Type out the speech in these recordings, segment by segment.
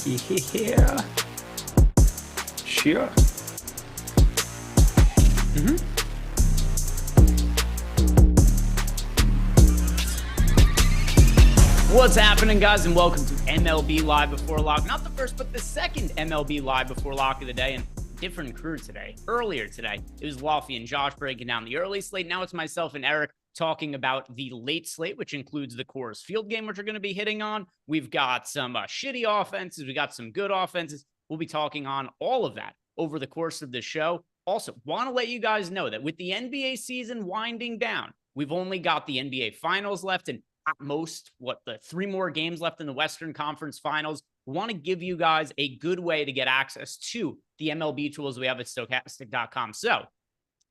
Yeah. Sure. What's happening, guys, and welcome to MLB Live Before Lock. Not the first, but the second MLB Live Before Lock of the day, and different crew today. Earlier today, it was Lofty and Josh breaking down the early slate. Now it's myself and Eric talking about the late slate, which includes the Coors Field game, which we're going to be hitting on. We've got some shitty offenses. We got some good offenses. We'll be talking on all of that over the course of the show. Also, want to let you guys know that with the NBA season winding down, we've only got the NBA Finals left, and at most, the 3 more games left in the Western Conference Finals. We want to give you guys a good way to get access to the MLB tools we have at Stokastic.com. So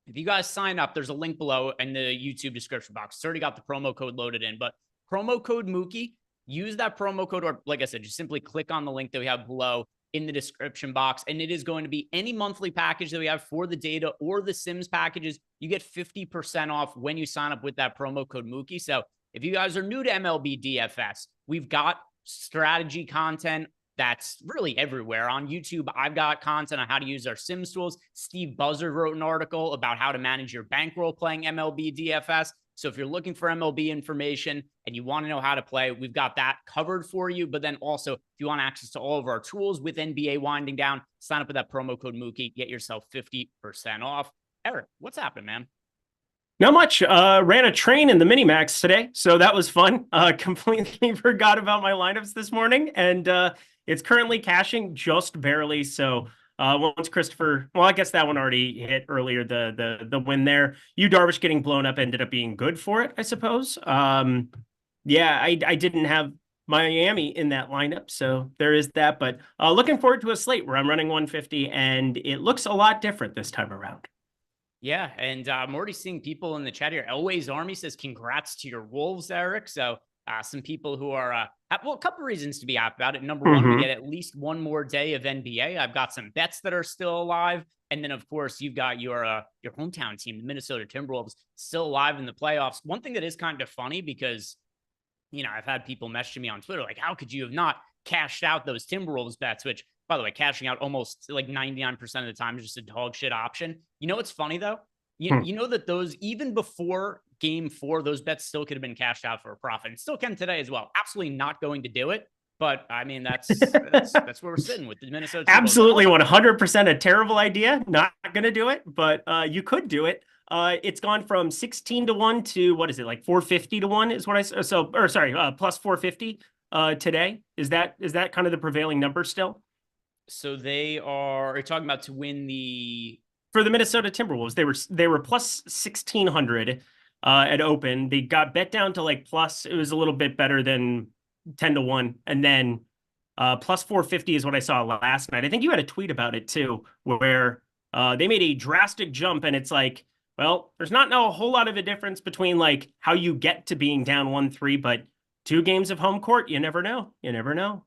if you guys sign up, there's a link below in the YouTube description box. It's already got the promo code loaded in, but promo code Mookie, use that promo code, or like I said, just simply click on the link that we have below in the description box, and it is going to be any monthly package that we have for the data or the Sims packages. You get 50% off when you sign up with that promo code Mookie. So if you guys are new to MLB DFS, we've got strategy content that's really everywhere. On YouTube, I've got content on how to use our Sims tools. Steve Buzzard wrote an article about how to manage your bankroll playing MLB DFS. So if you're looking for MLB information and you want to know how to play, we've got that covered for you. But then also, if you want access to all of our tools with NBA winding down, sign up with that promo code Mookie, get yourself 50% off. Eric, what's happening, man? Not much. Ran a train in the Minimax today, so that was fun. Completely forgot about my lineups this morning, and it's currently cashing just barely. So once Christopher, well, I guess that one already hit earlier. The win there. You Darvish getting blown up ended up being good for it, I suppose. Yeah, I didn't have Miami in that lineup, so there is that. But looking forward to a slate where I'm running 150, and it looks a lot different this time around. Yeah, and I'm already seeing people in the chat here. Elway's Army says, congrats to your Wolves, Eric. So some people who are, well, a couple reasons to be happy about it. Number one, we get at least one more day of NBA. I've got some bets that are still alive. And then, of course, you've got your hometown team, the Minnesota Timberwolves, still alive in the playoffs. One thing that is kind of funny because, you know, I've had people messaging me on Twitter, like, how could you have not cashed out those Timberwolves bets, which, by the way, cashing out almost like 99% of the time is just a dog shit option. You know what's funny, though? You know that those, even before game 4, those bets still could have been cashed out for a profit. And still can today as well. Absolutely not going to do it. But, I mean, that's where we're sitting with the Minnesota Timberwolves. Absolutely 100% a terrible idea. Not going to do it, but you could do it. It's gone from 16-1 to, what is it, like 450-1 is what I said. So, or sorry, plus 450 today. Is that kind of the prevailing number still? So are you talking about to win for the Minnesota Timberwolves? They were plus 1600 at open. They got bet down to like plus, it was a little bit better than 10-1. And then plus 450 is what I saw last night. I think you had a tweet about it too, where they made a drastic jump, and it's like, well, there's not now a whole lot of a difference between like how you get to being down 1-3, but 2 games of home court, you never know. You never know.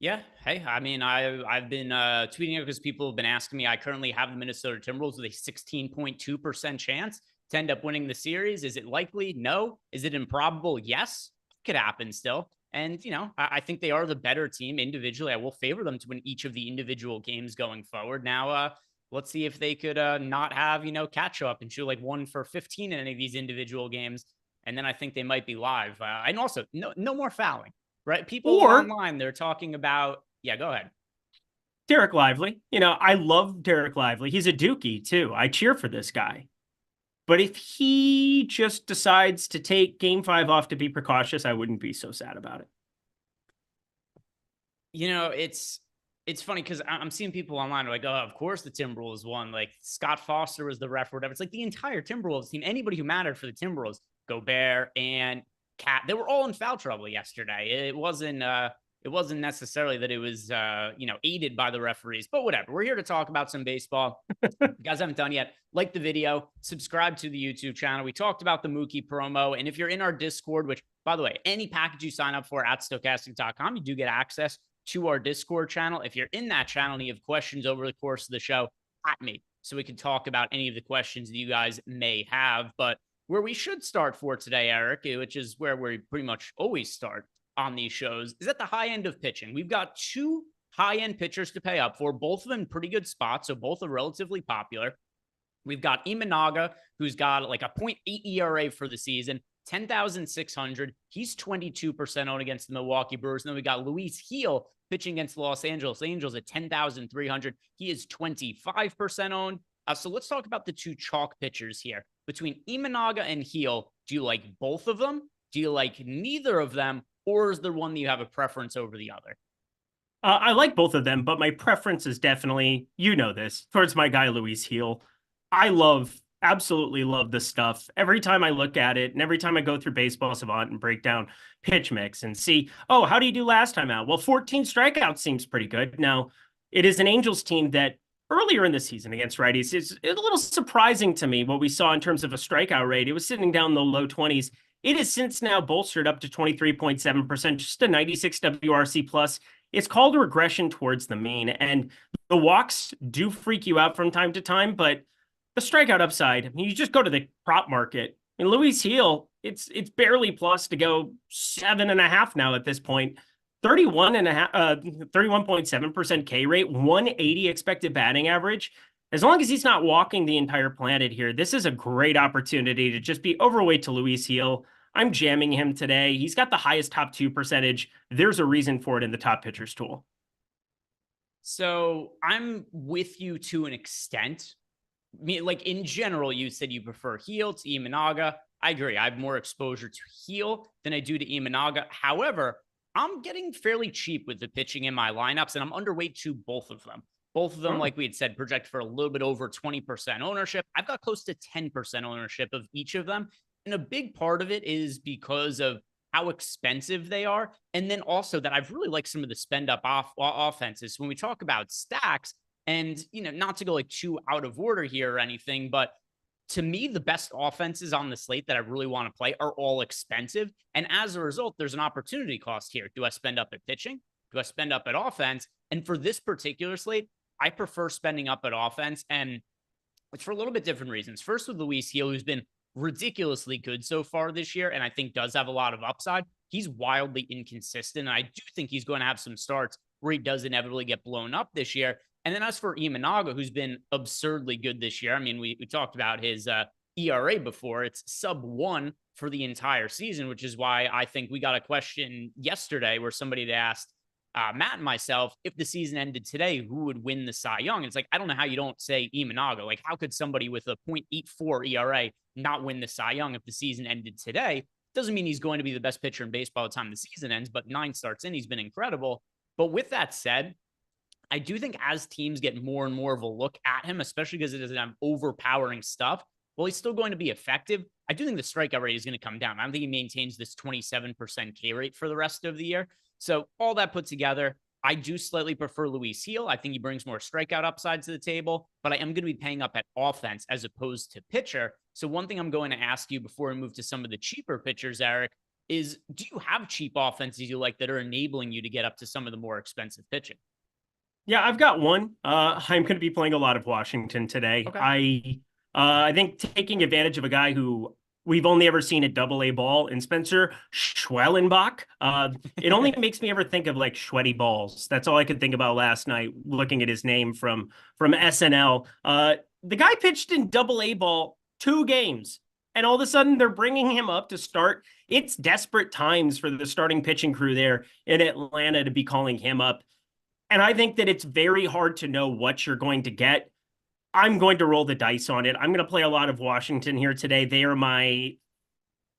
Yeah. Hey, I mean, I've been tweeting it because people have been asking me. I currently have the Minnesota Timberwolves with a 16.2% chance to end up winning the series. Is it likely? No. Is it improbable? Yes. It could happen still. And, you know, I think they are the better team individually. I will favor them to win each of the individual games going forward. Now, let's see if they could not have, catch up and shoot like 1 for 15 in any of these individual games. And then I think they might be live. And also, no more fouling. Right. People online, they're talking about. Yeah, go ahead. Derek Lively. I love Derek Lively. He's a Dookie, too. I cheer for this guy. But if he just decides to take game 5 off to be precautious, I wouldn't be so sad about it. It's funny because I'm seeing people online like, oh, of course the Timberwolves won. Like Scott Foster was the ref or whatever. It's like the entire Timberwolves team. Anybody who mattered for the Timberwolves, Gobert and Cat, they were all in foul trouble yesterday. It wasn't necessarily that it was aided by the referees, but whatever. We're here to talk about some baseball. If you guys haven't done yet, like the video, subscribe to the YouTube channel. We talked about the Mookie promo, and if you're in our Discord, which by the way, any package you sign up for at Stokastic.com, you do get access to our Discord channel. If you're in that channel and you have questions over the course of the show, at me, so we can talk about any of the questions that you guys may have. But where we should start for today, Eric, which is where we pretty much always start on these shows, is at the high end of pitching. We've got 2 high-end pitchers to pay up for, both of them in pretty good spots, so both are relatively popular. We've got Imanaga, who's got like a 0.8 ERA for the season, 10,600. He's 22% owned against the Milwaukee Brewers. And then we got Luis Gil pitching against the Los Angeles Angels at 10,300. He is 25% owned. So let's talk about the two chalk pitchers here. Between Imanaga and Gil, do you like both of them? Do you like neither of them? Or is there one that you have a preference over the other? I like both of them, but my preference is definitely, you know this, towards my guy, Luis Gil. I absolutely love the stuff. Every time I look at it and every time I go through Baseball Savant and break down pitch mix and see, oh, how do you do last time out? Well, 14 strikeouts seems pretty good. Now, it is an Angels team that earlier in the season against righties, it's a little surprising to me what we saw in terms of a strikeout rate. It was sitting down in the low 20s. It has since now bolstered up to 23.7%, just a 96 WRC plus. It's called a regression towards the mean, and the walks do freak you out from time to time, but the strikeout upside, I mean, you just go to the prop market. And Luis Gil, it's barely plus to go 7.5 now at this point. 31.7% K rate, 180 expected batting average. As long as he's not walking the entire planet here, this is a great opportunity to just be overweight to Luis Gil. I'm jamming him today. He's got the highest top 2 percentage. There's a reason for it in the top pitchers tool. So I'm with you to an extent. Like in general, you said you prefer Gil to Imanaga. I agree. I have more exposure to Gil than I do to Imanaga. However, I'm getting fairly cheap with the pitching in my lineups, and I'm underweight to both of them. Both of them, like we had said, project for a little bit over 20% ownership. I've got close to 10% ownership of each of them. And a big part of it is because of how expensive they are. And then also that I've really liked some of the spend up offenses. When we talk about stacks, and, you know, not to go like too out of order here or anything, but to me, the best offenses on the slate that I really want to play are all expensive. And as a result, there's an opportunity cost here. Do I spend up at pitching? Do I spend up at offense? And for this particular slate, I prefer spending up at offense. And it's for a little bit different reasons. First, with Luis Gil, who's been ridiculously good so far this year, and I think does have a lot of upside. He's wildly inconsistent. And I do think he's going to have some starts where he does inevitably get blown up this year. And then as for Imanaga, who's been absurdly good this year, I mean, we talked about his ERA before. It's sub-1 for the entire season, which is why I think we got a question yesterday where somebody had asked Matt and myself, if the season ended today, who would win the Cy Young? And it's like, I don't know how you don't say Imanaga. Like, how could somebody with a 0.84 ERA not win the Cy Young if the season ended today? Doesn't mean he's going to be the best pitcher in baseball by the time the season ends, but 9 starts in, he's been incredible. But with that said, I do think as teams get more and more of a look at him, especially because it doesn't have overpowering stuff, well, he's still going to be effective. I do think the strikeout rate is going to come down. I don't think he maintains this 27% K rate for the rest of the year. So all that put together, I do slightly prefer Luis Gil. I think he brings more strikeout upside to the table, but I am going to be paying up at offense as opposed to pitcher. So one thing I'm going to ask you before we move to some of the cheaper pitchers, Eric, is do you have cheap offenses you like that are enabling you to get up to some of the more expensive pitching? Yeah, I've got one. I'm going to be playing a lot of Washington today. Okay. I think taking advantage of a guy who we've only ever seen at Double-A ball in Spencer Schwellenbach. It only makes me ever think of like sweaty balls. That's all I could think about last night, looking at his name from SNL. The guy pitched in Double-A ball 2 games, and all of a sudden they're bringing him up to start. It's desperate times for the starting pitching crew there in Atlanta to be calling him up. And I think that it's very hard to know what you're going to get. I'm going to roll the dice on it. I'm going to play a lot of Washington here today. They are my,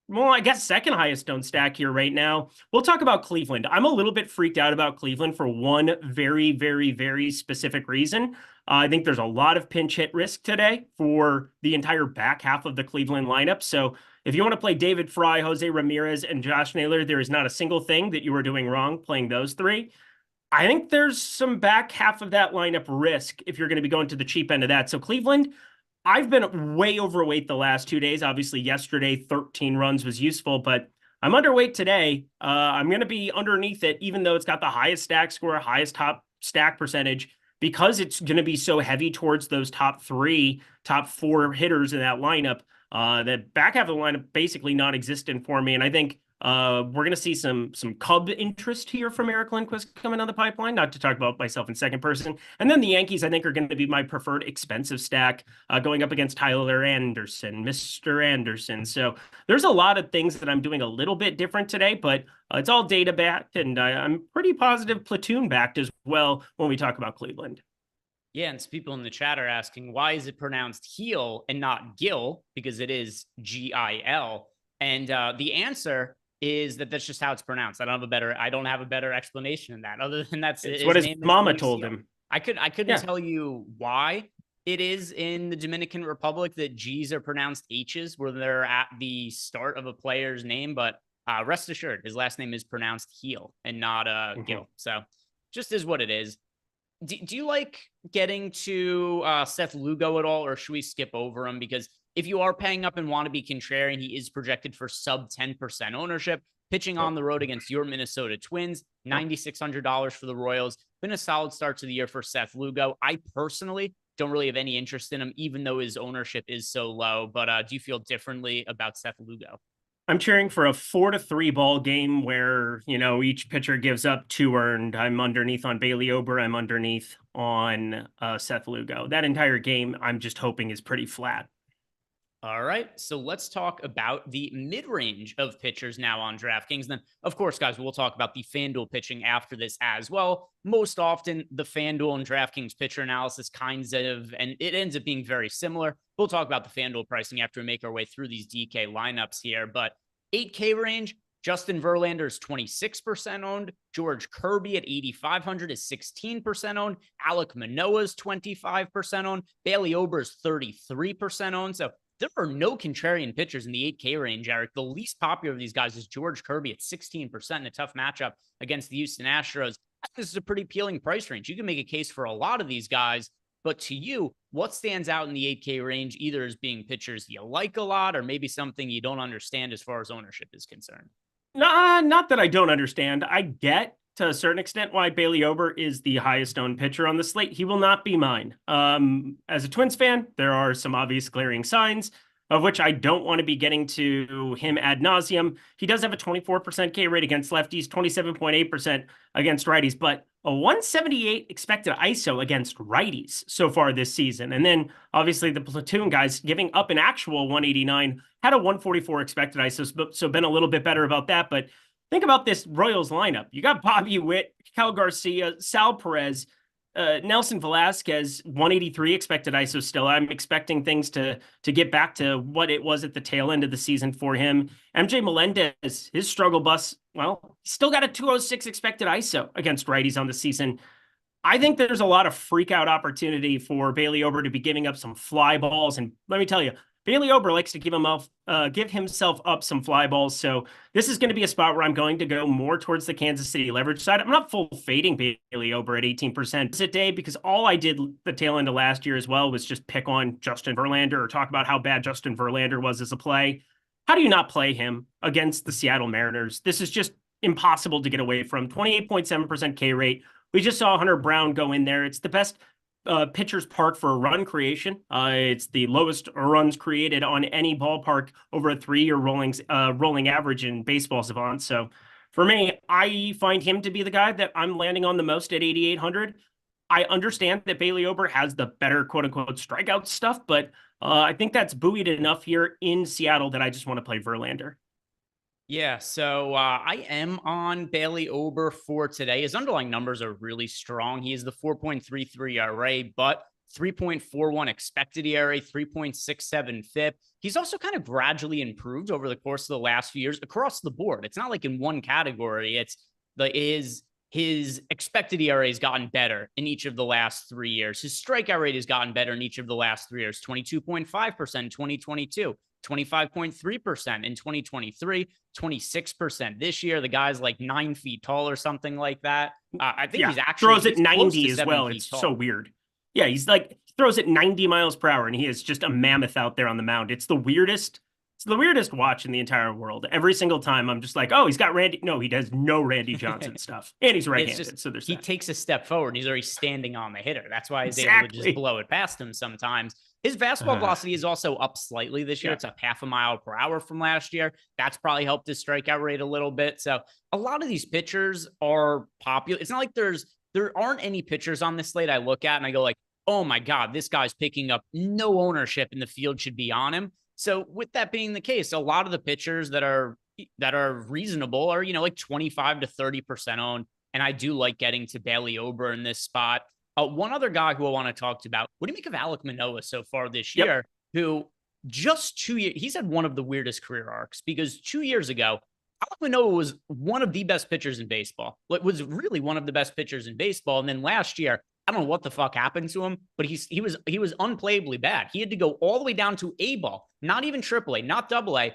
well, I guess second highest owned stack here right now. We'll talk about Cleveland. I'm a little bit freaked out about Cleveland for one very, very, very specific reason. I think there's a lot of pinch hit risk today for the entire back half of the Cleveland lineup. So if you want to play David Fry, Jose Ramirez, and Josh Naylor, there is not a single thing that you are doing wrong playing those 3. I think there's some back half of that lineup risk if you're going to be going to the cheap end of that. So Cleveland, I've been way overweight the last 2 days. Obviously, yesterday, 13 runs was useful, but I'm underweight today. I'm going to be underneath it, even though it's got the highest stack score, highest top stack percentage, because it's going to be so heavy towards those top 3, top 4 hitters in that lineup. The back half of the lineup basically non-existent for me. And I think We're going to see some Cub interest here from Eric Lindquist coming on the pipeline, not to talk about myself in second person. And then the Yankees, I think, are going to be my preferred expensive stack going up against Tyler Anderson, Mr. Anderson. So there's a lot of things that I'm doing a little bit different today, but it's all data backed, and I'm pretty positive platoon backed as well when we talk about Cleveland. Yeah, and some people in the chat are asking, why is it pronounced heel and not Gil? Because it is Gil. And the answer is that's just how it's pronounced. I don't have a better explanation than that. Other than it's what his mama told him. I couldn't tell you why it is in the Dominican Republic that G's are pronounced H's where they're at the start of a player's name, but rest assured, his last name is pronounced heel and not Gil. So just is what it is. Do you like getting to Seth Lugo at all, or should we skip over him? Because if you are paying up and want to be contrarian, he is projected for sub 10% ownership, pitching on the road against your Minnesota Twins, $9,600 for the Royals. Been a solid start to the year for Seth Lugo. I personally don't really have any interest in him, even though his ownership is so low. But do you feel differently about Seth Lugo? I'm cheering for a 4-3 ball game where, each pitcher gives up 2 earned. I'm underneath on Bailey Ober. I'm underneath on Seth Lugo. That entire game, I'm just hoping is pretty flat. All right, so let's talk about the mid-range of pitchers now on DraftKings. Then, of course, guys, we'll talk about the FanDuel pitching after this as well. Most often, the FanDuel and DraftKings pitcher analysis and it ends up being very similar. We'll talk about the FanDuel pricing after we make our way through these DK lineups here. But 8K range, Justin Verlander is 26% owned. George Kirby at 8,500 is 16% owned. Alek Manoah is 25% owned. Bailey Ober is 33% owned. So there are no contrarian pitchers in the 8K range, Eric. The least popular of these guys is George Kirby at 16% in a tough matchup against the Houston Astros. This is a pretty appealing price range. You can make a case for a lot of these guys, but to you, what stands out in the 8K range, either as being pitchers you like a lot or maybe something you don't understand as far as ownership is concerned? Nah, not that I don't understand. I get to a certain extent why Bailey Ober is the highest owned pitcher on the slate. He will not be mine. As a Twins fan, there are some obvious glaring signs of which I don't want to be getting to him ad nauseum. He does have a 24% K rate against lefties, 27.8% against righties, but a 178 expected ISO against righties so far this season. And then obviously the platoon guys giving up an actual 189, had a 144 expected ISO, so been a little bit better about that. But think about this Royals lineup. You got Bobby Witt, Cal Garcia, Sal Perez, Nelson Velasquez, 183 expected ISO still. I'm expecting things to get back to what it was at the tail end of the season for him. MJ Melendez, his struggle bus, well, he's still got a 206 expected ISO against righties on the season. I think there's a lot of freak out opportunity for Bailey Ober to be giving up some fly balls. And let me tell you, Bailey Ober likes to give himself up some fly balls. So this is going to be a spot where I'm going to go more towards the Kansas City leverage side. I'm not full fading Bailey Ober at 18% a day because all I did the tail end of last year as well was just pick on Justin Verlander or talk about how bad Justin Verlander was as a play. How do you not play him against the Seattle Mariners? This is just impossible to get away from. 28.7% K rate. We just saw Hunter Brown go in there. It's the best pitcher's park for run creation. It's the lowest runs created on any ballpark over a 3-year rolling average in Baseball Savant. So for me, I find him to be the guy that I'm landing on the most at 8,800. I understand that Bailey Ober has the better quote unquote strikeout stuff, but I think that's buoyed enough here in Seattle that I just want to play Verlander. Yeah, so I am on Bailey Ober for today. His underlying numbers are really strong. He is the 4.33 ERA, but 3.41 expected ERA, 3.67 FIP. He's also kind of gradually improved over the course of the last few years across the board. It's not like in one category. It's his expected ERA has gotten better in each of the last 3 years. His strikeout rate has gotten better in each of the last 3 years, 22.5% in 2022. 25.3% in 2023, 26% this year. The guy's like 9 feet tall or something like that. I think he's actually throws at 90 as well. It's so weird. Yeah, he's like throws at 90 miles per hour, and he is just a mammoth out there on the mound. It's the weirdest. It's the weirdest watch in the entire world. Every single time, I'm just like, oh, he's got Randy. No, he does no Randy Johnson stuff, and he's right-handed. So he takes a step forward, and he's already standing on the hitter. That's why he's able to just blow it past him sometimes. His fastball velocity is also up slightly this year. It's up 0.5 mile per hour from last year. That's probably helped his strikeout rate a little bit. So a lot of these pitchers are popular. It's not like there aren't any pitchers on this slate I look at and I go like, oh my God, this guy's picking up no ownership and the field should be on him. So with that being the case, a lot of the pitchers that are reasonable are, like 25 to 30% owned. And I do like getting to Bailey Ober in this spot. One other guy who I want to talk about, what do you make of Alek Manoah so far this year, who just 2 years, he's had one of the weirdest career arcs because 2 years ago, Alek Manoah was one of the best pitchers in baseball. It was really one of the best pitchers in baseball. And then last year, I don't know what the fuck happened to him, but he was unplayably bad. He had to go all the way down to A ball, not even AAA, not AA.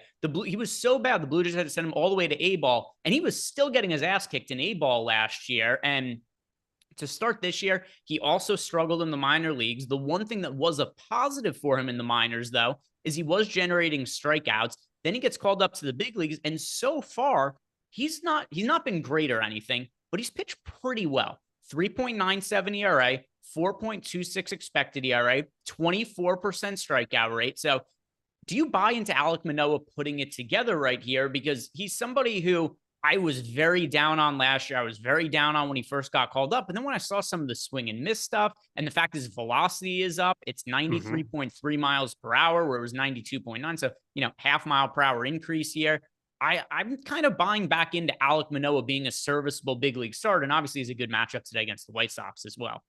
He was so bad, the Blue Jays had to send him all the way to A ball, and he was still getting his ass kicked in A ball last year. And to start this year, he also struggled in the minor leagues. The one thing that was a positive for him in the minors, though, is he was generating strikeouts. Then he gets called up to the big leagues, and so far, he's not been great or anything, but he's pitched pretty well. 3.97 ERA, 4.26 expected ERA, 24% strikeout rate. So do you buy into Alek Manoah putting it together right here? Because he's somebody who I was very down on last year. I was very down on when he first got called up. And then when I saw some of the swing and miss stuff and the fact his velocity is up, it's 93.3 miles per hour, where it was 92.9. So, 0.5 mile per hour increase here. I'm kind of buying back into Alek Manoah being a serviceable big league start. And obviously he's a good matchup today against the White Sox as well.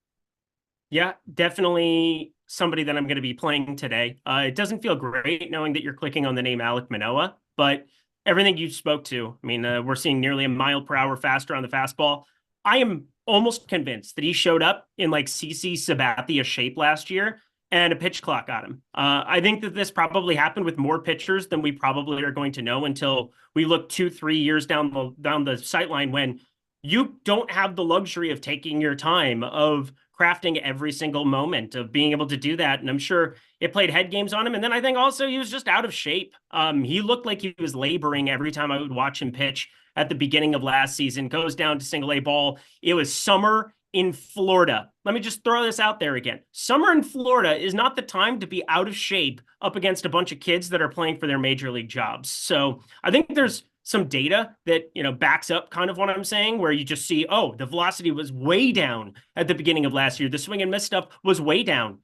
Yeah, definitely somebody that I'm going to be playing today. It doesn't feel great knowing that you're clicking on the name Alek Manoah, but everything you spoke to, we're seeing nearly 1 mile per hour faster on the fastball. I am almost convinced that he showed up in like CC Sabathia shape last year and a pitch clock got him. I think that this probably happened with more pitchers than we probably are going to know until we look 2-3 years down the sightline, when you don't have the luxury of taking your time, of crafting every single moment, of being able to do that. And I'm sure it played head games on him. And then I think also he was just out of shape. He looked like he was laboring every time I would watch him pitch at the beginning of last season. Goes down to single A ball. It was summer in Florida. Let me just throw this out there again. Summer in Florida is not the time to be out of shape up against a bunch of kids that are playing for their major league jobs. So I think there's some data that, backs up kind of what I'm saying, where you just see, oh, the velocity was way down at the beginning of last year. The swing and miss stuff was way down.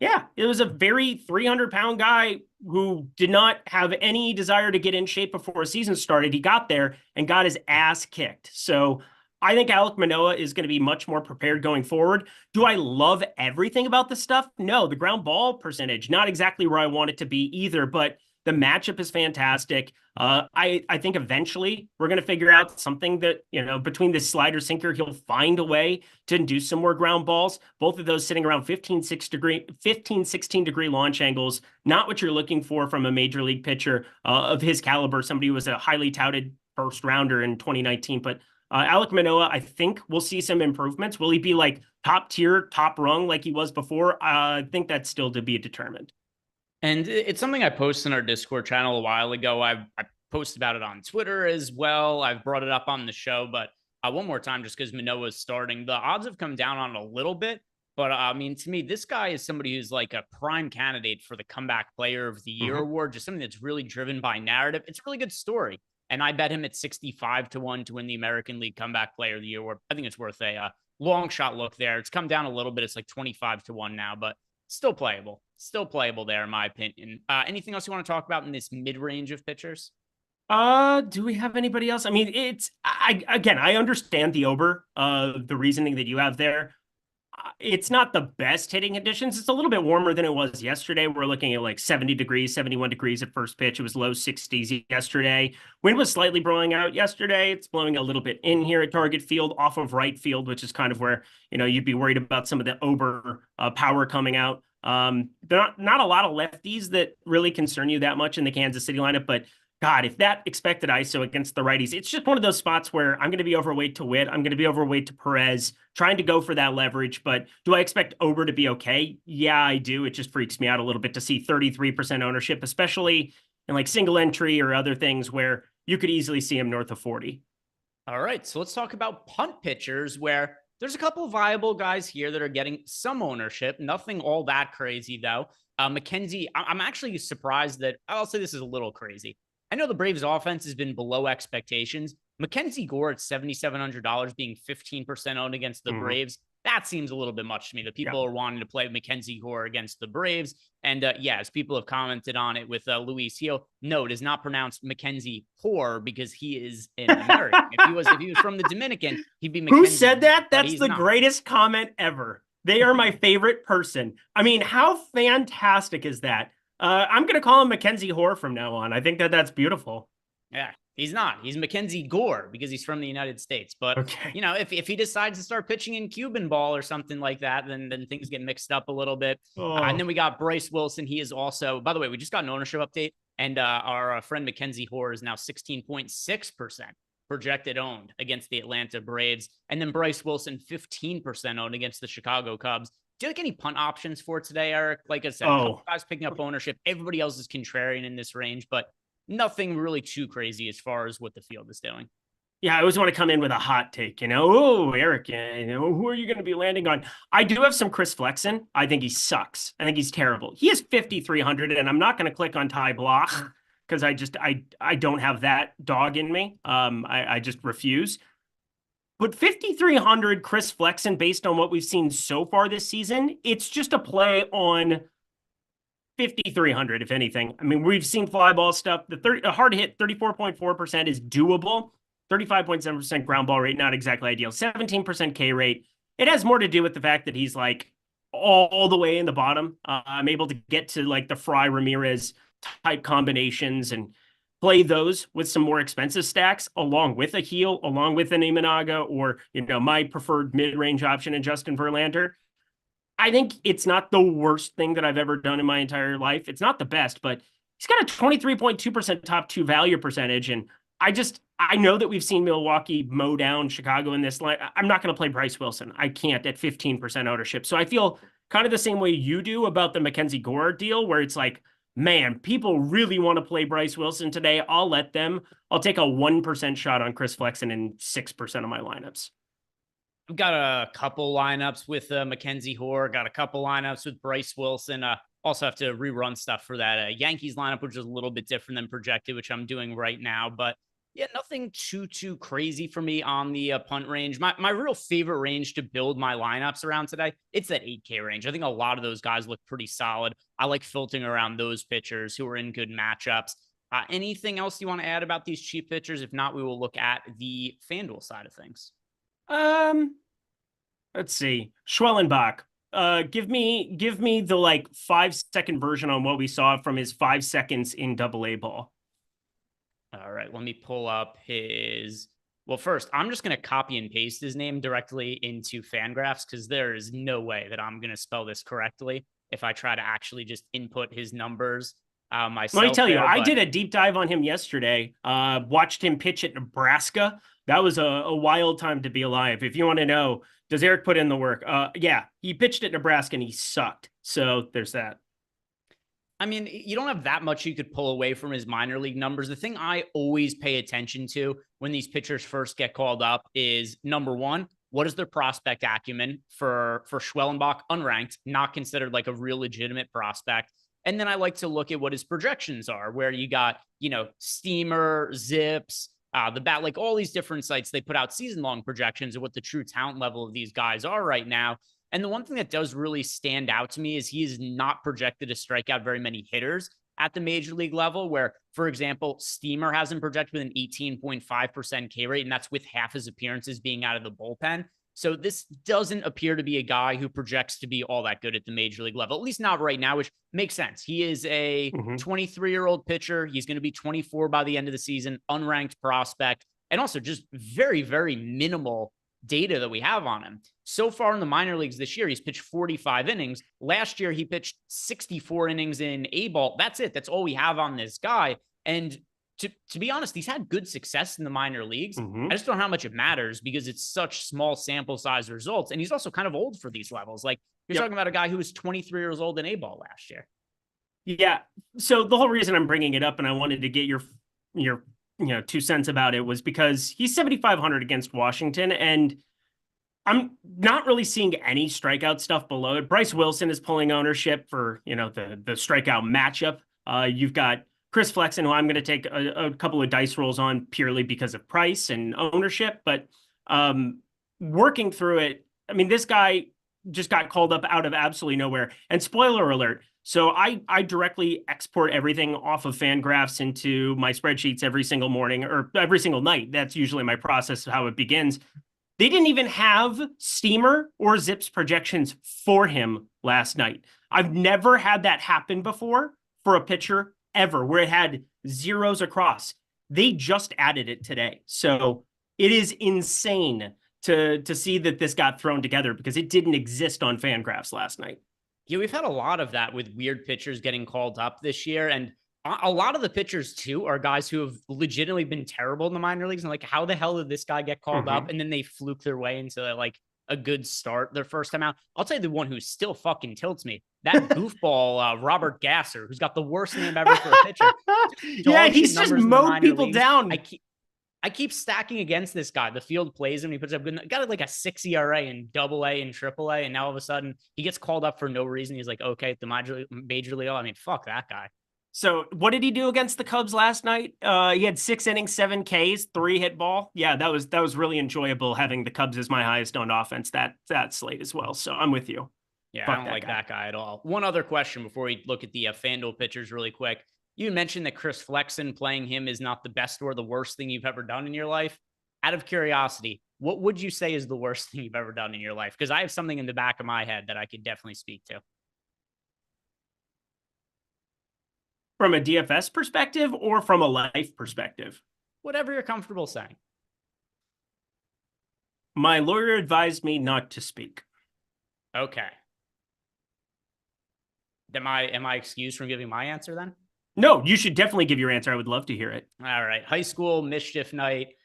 Yeah, it was a very 300-pound guy who did not have any desire to get in shape before a season started. He got there and got his ass kicked. So I think Alek Manoah is going to be much more prepared going forward. Do I love everything about this stuff? No, the ground ball percentage, not exactly where I want it to be either, but the matchup is fantastic. I think eventually we're going to figure out something that, between this slider sinker, he'll find a way to induce some more ground balls. Both of those sitting around 15, 16 degree launch angles, not what you're looking for from a major league pitcher of his caliber, somebody who was a highly touted first rounder in 2019. But Alek Manoah, I think we'll see some improvements. Will he be like top tier, top rung like he was before? I think that's still to be determined. And it's something I posted in our Discord channel a while ago. I posted about it on Twitter as well. I've brought it up on the show, but one more time, just because Manoah's starting, the odds have come down on a little bit. But to me, this guy is somebody who's like a prime candidate for the Comeback Player of the Year award, just something that's really driven by narrative. It's a really good story. And I bet him at 65-1 to win the American League Comeback Player of the Year award. I think it's worth a long shot look there. It's come down a little bit. It's like 25-1 now, but still playable. Still playable there, in my opinion. Anything else you want to talk about in this mid-range of pitchers? Do we have anybody else? I understand the Ober, the reasoning that you have there. It's not the best hitting conditions. It's a little bit warmer than it was yesterday. We're looking at like 70 degrees, 71 degrees at first pitch. It was low 60s yesterday. Wind was slightly blowing out yesterday. It's blowing a little bit in here at Target Field off of right field, which is kind of where, you'd be worried about some of the Ober power coming out. There are not a lot of lefties that really concern you that much in the Kansas City lineup, but God, if that expected ISO against the righties, it's just one of those spots where I'm going to be overweight to Witt. I'm going to be overweight to Perez, trying to go for that leverage. But do I expect Ober to be okay? Yeah, I do. It just freaks me out a little bit to see 33% ownership, especially in like single entry or other things where you could easily see him north of 40. All right, so let's talk about punt pitchers, where There's a couple viable guys here that are getting some ownership. Nothing all that crazy, though. McKenzie, I'm actually surprised that I'll say this is a little crazy. I know the Braves offense has been below expectations. Mackenzie Gore at $7,700 being 15% owned against the Braves. That seems a little bit much to me. The people are wanting to play Mackenzie Gore against the Braves. And as people have commented on it with Luis Gil, no, it is not pronounced Mackenzie Gore because he is an American. if he was from the Dominican, he'd be Mackenzie. Who said that? That's the greatest comment ever. They are my favorite person. I mean, how fantastic is that? I'm going to call him Mackenzie Gore from now on. I think that's beautiful. Yeah, he's not. He's Mackenzie Gore because he's from the United States. But, if he decides to start pitching in Cuban ball or something like that, then things get mixed up a little bit. And then we got Bryce Wilson. He is also, by the way, we just got an ownership update. And our friend Mackenzie Gore is now 16.6% projected owned against the Atlanta Braves. And then Bryce Wilson, 15% owned against the Chicago Cubs. Do you like any punt options for today, Eric? Like I said, guys picking up ownership. Everybody else is contrarian in this range, but nothing really too crazy as far as what the field is doing. Yeah, I always want to come in with a hot take, Oh, Eric, who are you going to be landing on? I do have some Chris Flexen. I think he sucks. I think he's terrible. He is 5,300, and I'm not going to click on Ty Bloch because I don't have that dog in me. I just refuse. But 5,300 Chris Flexen, based on what we've seen so far this season, it's just a play on 5,300, if anything. I mean, we've seen fly ball stuff. The hard hit, 34.4% is doable. 35.7% ground ball rate, not exactly ideal. 17% K rate. It has more to do with the fact that he's like all the way in the bottom. I'm able to get to like the Fry Ramirez type combinations and play those with some more expensive stacks along with a heel, along with an Imanaga, or, my preferred mid-range option in Justin Verlander. I think it's not the worst thing that I've ever done in my entire life. It's not the best, but he's got a 23.2% top two value percentage. And I know that we've seen Milwaukee mow down Chicago in this line. I'm not going to play Bryce Wilson. I can't at 15% ownership. So I feel kind of the same way you do about the Mackenzie Gore deal, where it's like, man, people really want to play Bryce Wilson today. I'll let them. I'll take a 1% shot on Chris Flexen in 6% of my lineups. I've got a couple lineups with Mackenzie Gore. Got a couple lineups with Bryce Wilson. Also have to rerun stuff for that Yankees lineup, which is a little bit different than projected, which I'm doing right now. But yeah, nothing too crazy for me on the punt range. My real favorite range to build my lineups around today, it's that 8K range. I think a lot of those guys look pretty solid. I like filtering around those pitchers who are in good matchups. Anything else you want to add about these cheap pitchers? If not, we will look at the FanDuel side of things. Let's see. Schwellenbach. Give me the 5-second version on what we saw from his 5 seconds in AA ball. All right, let me pull up his. Well, first, I'm just going to copy and paste his name directly into Fangraphs because there is no way that I'm going to spell this correctly if I try to actually just input his numbers myself. Let me tell you, I did a deep dive on him yesterday. Watched him pitch at Nebraska. That was a wild time to be alive. If you want to know, does Eric put in the work? Yeah, he pitched at Nebraska and he sucked. So there's that. I mean, you don't have that much you could pull away from his minor league numbers. The thing I always pay attention to when these pitchers first get called up is, number one, what is their prospect acumen for Schwellenbach, unranked, not considered like a real legitimate prospect. And then I like to look at what his projections are, where you got, Steamer, Zips, the Bat, like all these different sites, they put out season-long projections of what the true talent level of these guys are right now. And the one thing that does really stand out to me is he is not projected to strike out very many hitters at the major league level, where, for example, Steamer has him projected with an 18.5% K rate, and that's with half his appearances being out of the bullpen. So this doesn't appear to be a guy who projects to be all that good at the major league level, at least not right now, which makes sense. He is a 23-year-old pitcher. He's going to be 24 by the end of the season, unranked prospect, and also just very, very minimal data that we have on him. So far in the minor leagues this year, he's pitched 45 innings. Last year, he pitched 64 innings in A-ball. That's it. That's all we have on this guy. And to be honest, he's had good success in the minor leagues. I just don't know how much it matters because it's such small sample size results. And he's also kind of old for these levels. Like, you're talking about a guy who was 23 years old in A-ball last year. Yeah. So the whole reason I'm bringing it up, and I wanted to get your 2 cents about it, was because he's 7,500 against Washington. And I'm not really seeing any strikeout stuff below it. Bryce Wilson is pulling ownership for, the strikeout matchup. You've got Chris Flexen, who I'm going to take a couple of dice rolls on purely because of price and ownership. But working through it, I mean, this guy just got called up out of absolutely nowhere. And spoiler alert. So I directly export everything off of FanGraphs into my spreadsheets every single morning or every single night. That's usually my process, how it begins. They didn't even have Steamer or Zips projections for him last night. I've never had that happen before for a pitcher ever, where it had zeros across. They just added it today. So it is insane to see that this got thrown together because it didn't exist on FanGraphs last night. Yeah, we've had a lot of that with weird pitchers getting called up this year. And a lot of the pitchers, too, are guys who have legitimately been terrible in the minor leagues. And like, how the hell did this guy get called up? And then they fluke their way into like a good start their first time out. I'll tell you the one who still fucking tilts me. That goofball, Robert Gasser, who's got the worst name ever for a pitcher. Yeah, he's just mowed people down. I keep stacking against this guy. The field plays him. He puts up good. Got like a 6 ERA in AA and AAA, and now all of a sudden he gets called up for no reason. He's like, okay, at the major league. I mean, fuck that guy. So what did he do against the Cubs last night? He had 6 innings, 7 Ks, 3 hit ball. Yeah, that was really enjoyable having the Cubs as my highest owned offense that slate as well. So I'm with you. Yeah, I don't like that guy at all. One other question before we look at the FanDuel pitchers really quick. You mentioned that Chris Flexen playing him is not the best or the worst thing you've ever done in your life. Out of curiosity, what would you say is the worst thing you've ever done in your life? Because I have something in the back of my head that I could definitely speak to. From a DFS perspective or from a life perspective? Whatever you're comfortable saying. My lawyer advised me not to speak. Okay. Am I excused from giving my answer then? No, you should definitely give your answer. I would love to hear it. All right. High school mischief night.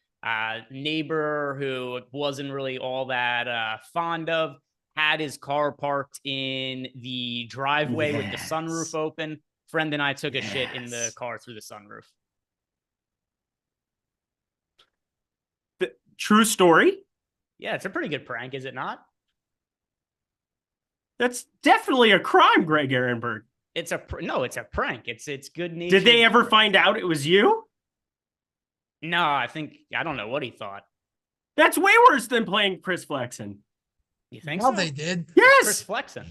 Neighbor who wasn't really all that fond of had his car parked in the driveway with the sunroof open. Friend and I took a shit in the car through the sunroof. True story? Yeah, it's a pretty good prank, is it not? That's definitely a crime, Greg Ehrenberg. It's a prank. It's good nature. Did they ever find out it was you? No, I don't know what he thought. That's way worse than playing Chris Flexen. You think Well, so? they did. Yes. Chris Flexen.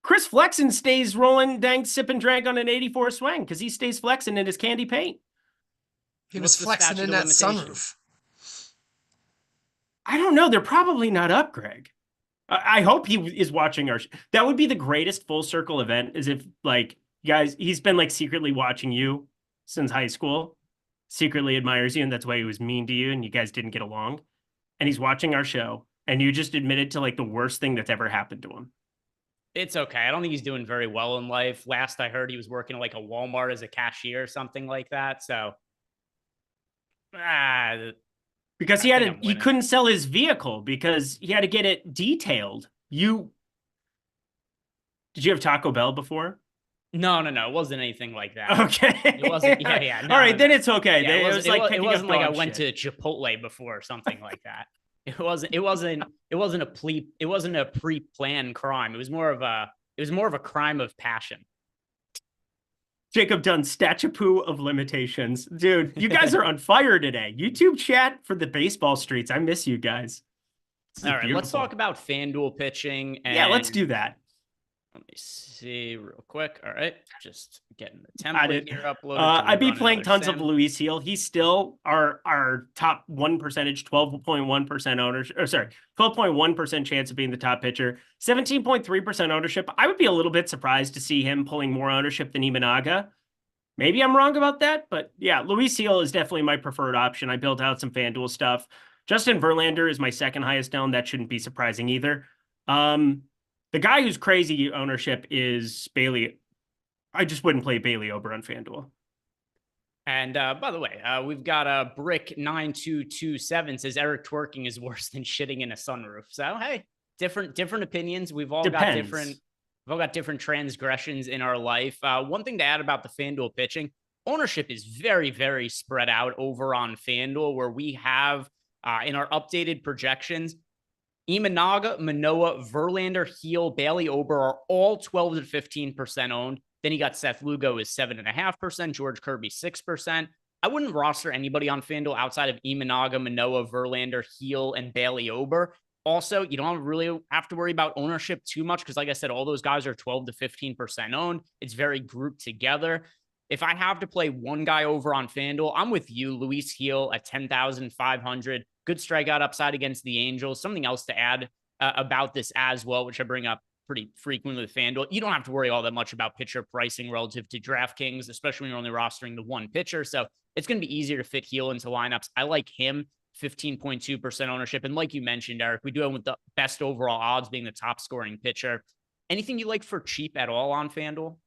Chris Flexen stays rolling, dang, sip and drag on an 84 swing because he stays flexing in his candy paint. He was flexing in that sunroof. I don't know. They're probably not up, Greg. I hope he is watching our. That would be the greatest full circle event. Is if like guys, he's been like secretly watching you since high school, secretly admires you, and that's why he was mean to you, and you guys didn't get along. And he's watching our show, and you just admitted to like the worst thing that's ever happened to him. It's okay. I don't think he's doing very well in life. Last I heard, he was working at like a Walmart as a cashier or something like that. So, because he couldn't sell his vehicle because he had to get it detailed. Did you have Taco Bell before? No. It wasn't anything like that. Okay. It wasn't. Yeah. No, all right, then it's okay. Yeah, it wasn't like I went to Chipotle before or something like that. It wasn't a pre-planned crime. It was more of a crime of passion. Jacob Dunn, statue of limitations. Dude, you guys are on fire today. YouTube chat for the baseball streets. I miss you guys. All right, let's talk about FanDuel pitching. Yeah, let's do that. Let me see real quick. All right, just getting the template here uploaded. I'd be playing tons of Luis Heel. He's still our top 1%, 12.1% ownership. 12.1% chance of being the top pitcher, 17.3% ownership. I would be a little bit surprised to see him pulling more ownership than Imanaga. Maybe I'm wrong about that, but yeah, Luis Heel is definitely my preferred option. I built out some FanDuel stuff. Justin Verlander is my second highest owned. That shouldn't be surprising either. The guy who's crazy ownership is Bailey. I just wouldn't play Bailey Ober on FanDuel. And by the way, we've got a Brick9227 says Eric twerking is worse than shitting in a sunroof. So hey, different opinions. We've all got different transgressions in our life. One thing to add about the FanDuel pitching, ownership is very, very spread out over on FanDuel, where we have in our updated projections, Imanaga, Manoah, Verlander, Heel, Bailey Ober are all 12 to 15% owned. Then you got Seth Lugo is 7.5%, George Kirby 6%. I wouldn't roster anybody on FanDuel outside of Imanaga, Manoah, Verlander, Heel, and Bailey Ober. Also, you don't really have to worry about ownership too much because, like I said, all those guys are 12 to 15% owned. It's very grouped together. If I have to play one guy over on FanDuel, I'm with you, Luis Heel at 10,500. Good strikeout upside against the Angels. Something else to add about this as well, which I bring up pretty frequently with FanDuel. You don't have to worry all that much about pitcher pricing relative to DraftKings, especially when you're only rostering the one pitcher. So it's going to be easier to fit Heel into lineups. I like him, 15.2% ownership. And like you mentioned, Eric, we do him with the best overall odds being the top scoring pitcher. Anything you like for cheap at all on FanDuel?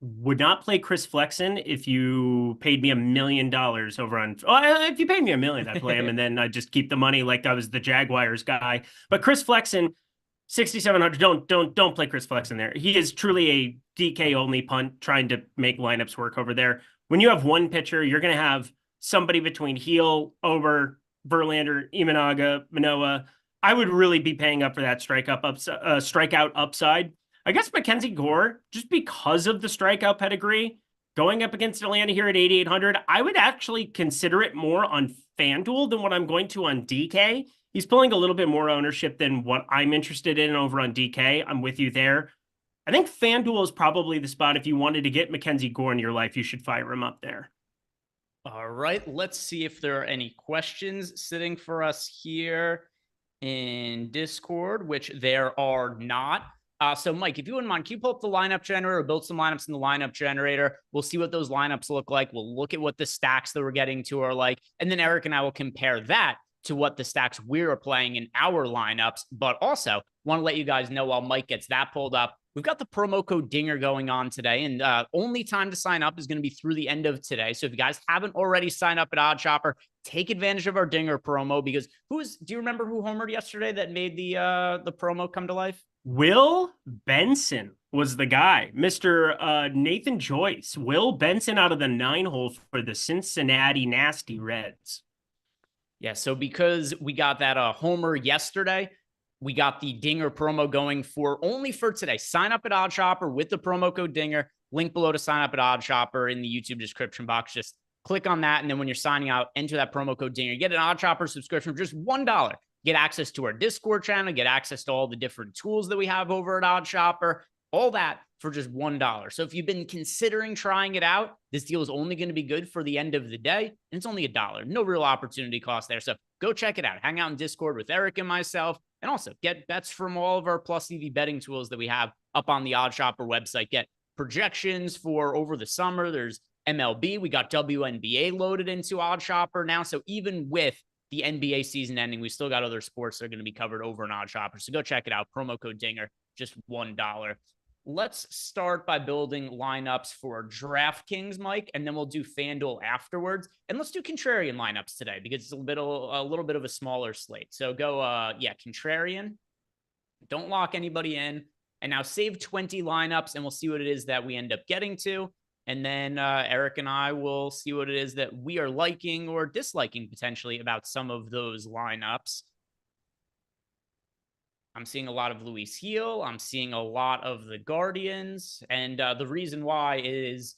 Would not play Chris Flexen if you paid me $1 million over on. If you paid me $1 million, I'd play him, and then I'd just keep the money like I was the Jaguars guy. But Chris Flexen, 6,700. Don't play Chris Flexen there. He is truly a DK only punt, trying to make lineups work over there. When you have one pitcher, you're going to have somebody between Heel, Ober, Verlander, Imanaga, Manoah. I would really be paying up for that strikeout upside. I guess Mackenzie Gore, just because of the strikeout pedigree, going up against Atlanta here at 8,800, I would actually consider it more on FanDuel than what I'm going to on DK. He's pulling a little bit more ownership than what I'm interested in over on DK. I'm with you there. I think FanDuel is probably the spot. If you wanted to get Mackenzie Gore in your life, you should fire him up there. All right, let's see if there are any questions sitting for us here in Discord, which there are not. So, Mike, if you wouldn't mind, can you pull up the lineup generator or build some lineups in the lineup generator? We'll see what those lineups look like. We'll look at what the stacks that we're getting to are like. And then Eric and I will compare that to what the stacks we're playing in our lineups. But also, want to let you guys know while Mike gets that pulled up, we've got the promo code DINGER going on today. And only time to sign up is going to be through the end of today. So if you guys haven't already signed up at OddsShopper, take advantage of our DINGER promo because do you remember who homered yesterday that made the promo come to life? Will Benson was the guy. Mr. Nathan Joyce. Will Benson out of the 9-hole for the Cincinnati Nasty Reds. Yeah, so because we got that homer yesterday, we got the Dinger promo going only for today. Sign up at OddsShopper with the promo code Dinger. Link below to sign up at OddsShopper in the YouTube description box. Just click on that, and then when you're signing out, enter that promo code Dinger. Get an OddsShopper subscription for just $1. Get access to our Discord channel, get access to all the different tools that we have over at OddsShopper, all that for just $1. So if you've been considering trying it out, this deal is only going to be good for the end of the day, and it's only $1. No real opportunity cost there. So go check it out. Hang out in Discord with Eric and myself, and also get bets from all of our Plus EV betting tools that we have up on the OddsShopper website. Get projections for over the summer. There's MLB. We got WNBA loaded into OddsShopper now. So even with the NBA season ending, we still got other sports that are going to be covered over in OddsShopper. So go check it out. Promo code DINGER, just $1. Let's start by building lineups for DraftKings, Mike, and then we'll do FanDuel afterwards. And let's do Contrarian lineups today because it's a little bit of a smaller slate. So go, Contrarian. Don't lock anybody in. And now save 20 lineups, and we'll see what it is that we end up getting to. And then Eric and I will see what it is that we are liking or disliking potentially about some of those lineups. I'm seeing a lot of Luis Heel. I'm seeing a lot of the Guardians. And the reason why is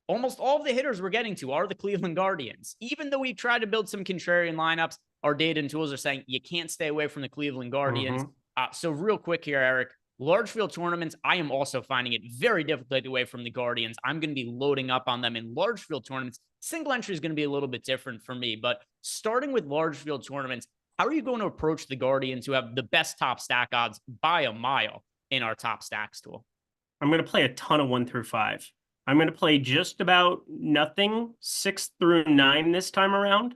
almost all of the hitters we're getting to are the Cleveland Guardians. Even though we've tried to build some contrarian lineups, our data and tools are saying you can't stay away from the Cleveland Guardians. So real quick here, Eric. Large field tournaments, I am also finding it very difficult to get away from the Guardians. I'm going to be loading up on them in large field tournaments. Single entry is going to be a little bit different for me, but starting with large field tournaments, how are you going to approach the Guardians who have the best top stack odds by a mile in our top stacks tool? I'm going to play a ton of 1 through 5. I'm going to play just about nothing 6 through 9 this time around.